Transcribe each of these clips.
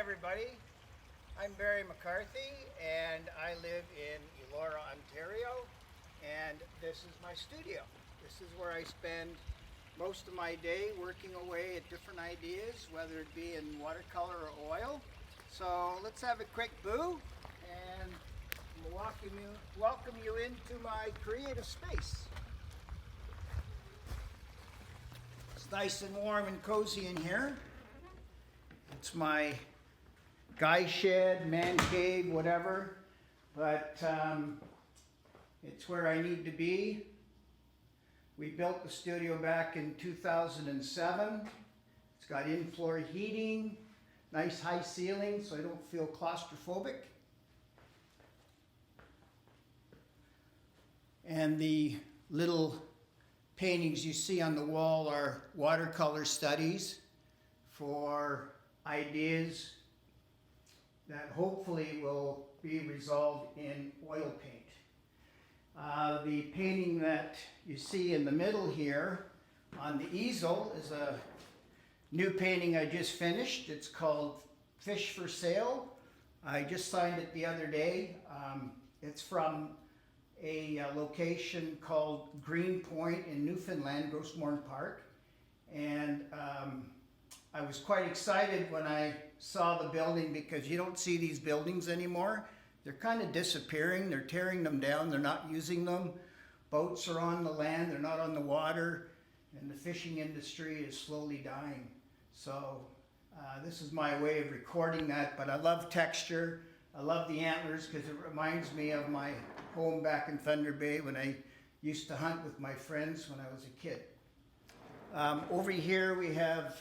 everybody. I'm Barry McCarthy and I live in Elora, Ontario, and this is my studio. This is where I spend most of my day working away at different ideas, whether it be in watercolor or oil. So let's have a quick boo and welcome you into my creative space. It's nice and warm and cozy in here. It's my guy shed, man cave, whatever, but it's where I need to be. We built the studio back in 2007. It's got in-floor heating, nice high ceiling so I don't feel claustrophobic. And the little paintings you see on the wall are watercolor studies for ideas that hopefully will be resolved in oil paint. The painting that you see in the middle here on the easel is a new painting I just finished. It's called Fish for Sale. I just signed it the other day. It's from a location called Green Point in Newfoundland, Grossmorn Park. And I was quite excited when I saw the building because you don't see these buildings anymore. They're kind of disappearing. They're tearing them down. They're not using them. Boats are on the land. They're not on the water. And the fishing industry is slowly dying. So this is my way of recording that. But I love texture. I love the antlers because it reminds me of my home back in Thunder Bay when I used to hunt with my friends when I was a kid. Over here we have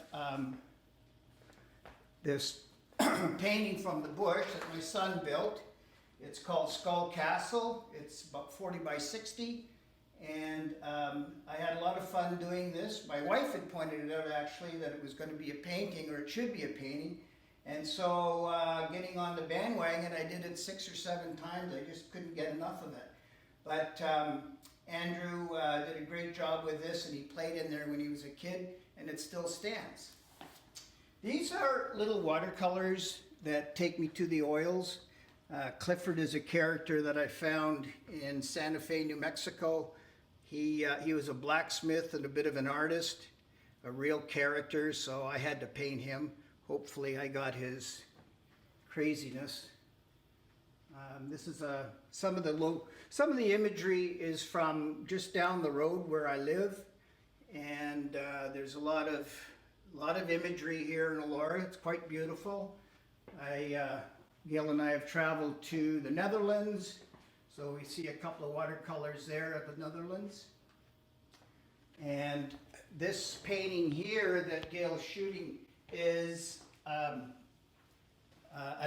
this painting from the bush that my son built. It's called Skull Castle. It's about 40 by 60. And I had a lot of fun doing this. My wife had pointed it out actually that it was going to be a painting, or it should be a painting. And so getting on the bandwagon, I did it 6 or 7 times. I just couldn't get enough of it. But Andrew did a great job with this, and he played in there when he was a kid, and it still stands. These are little watercolors that take me to the oils. Clifford is a character that I found in Santa Fe, New Mexico. He was a blacksmith and a bit of an artist, a real character, so I had to paint him. Hopefully I got his craziness. This is some of the imagery is from just down the road where I live, and there's a lot of imagery here in Elora. It's quite beautiful. Gail and I have traveled to the Netherlands, so we see a couple of watercolors there at the Netherlands. And this painting here that Gail's shooting is an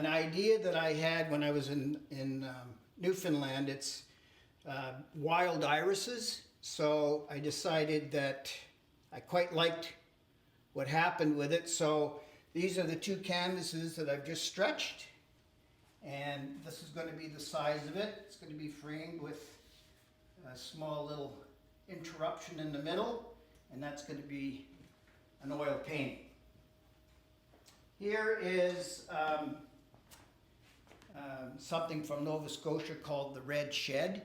idea that I had when I was in Newfoundland. It's wild irises, so I decided that I quite liked what happened with it. So these are the 2 canvases that I've just stretched, and this is going to be the size of it. It's going to be framed with a small little interruption in the middle, and that's going to be an oil painting. Here is something from Nova Scotia called the Red Shed,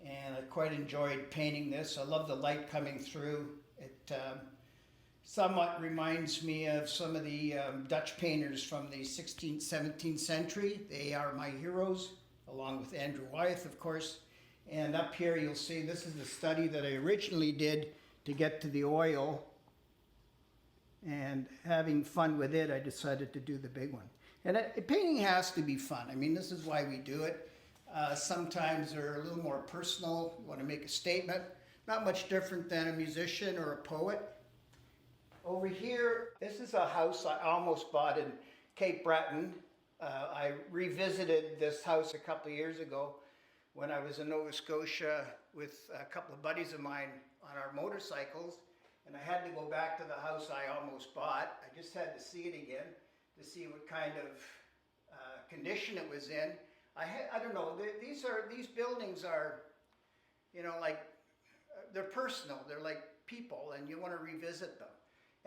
and I quite enjoyed painting this. I love the light coming through. It somewhat reminds me of some of the Dutch painters from the 16th, 17th century. They are my heroes, along with Andrew Wyeth, of course. And up here you'll see this is the study that I originally did to get to the oil. And having fun with it, I decided to do the big one. And painting has to be fun. I mean, this is why we do it. Sometimes they're a little more personal. You want to make a statement. Not much different than a musician or a poet. Over here, this is a house I almost bought in Cape Breton. I revisited this house a couple of years ago when I was in Nova Scotia with a couple of buddies of mine on our motorcycles. And I had to go back to the house I almost bought. I just had to see it again to see what kind of condition it was in. I don't know, these buildings are, you know, like, they're personal. They're like people, and you want to revisit them.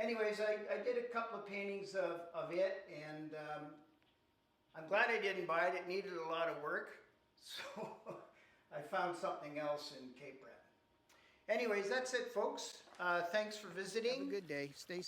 anyways, I did a couple of paintings of it, and I'm glad I didn't buy it. It needed a lot of work, so I found something else in Cape Breton. Anyways, that's it, folks. Thanks for visiting. Have a good day. Stay safe.